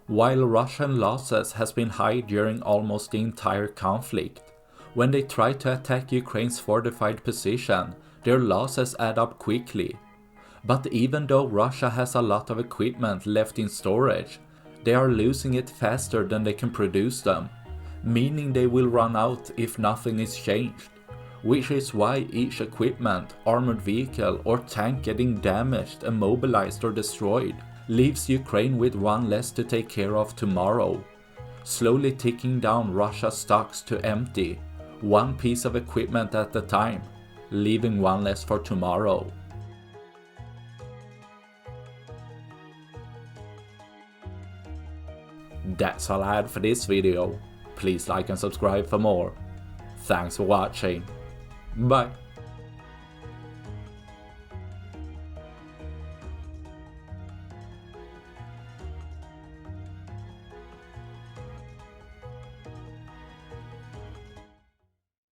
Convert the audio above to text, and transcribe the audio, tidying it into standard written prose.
While Russian losses has been high during almost the entire conflict, when they try to attack Ukraine's fortified position, their losses add up quickly. But even though Russia has a lot of equipment left in storage, they are losing it faster than they can produce them, meaning they will run out if nothing is changed. Which is why each equipment, armored vehicle or tank getting damaged, immobilized or destroyed leaves Ukraine with one less to take care of tomorrow, slowly ticking down Russia's stocks to empty, one piece of equipment at a time, leaving one less for tomorrow. That's all I had for this video. Please like and subscribe for more. Thanks for watching. Bye.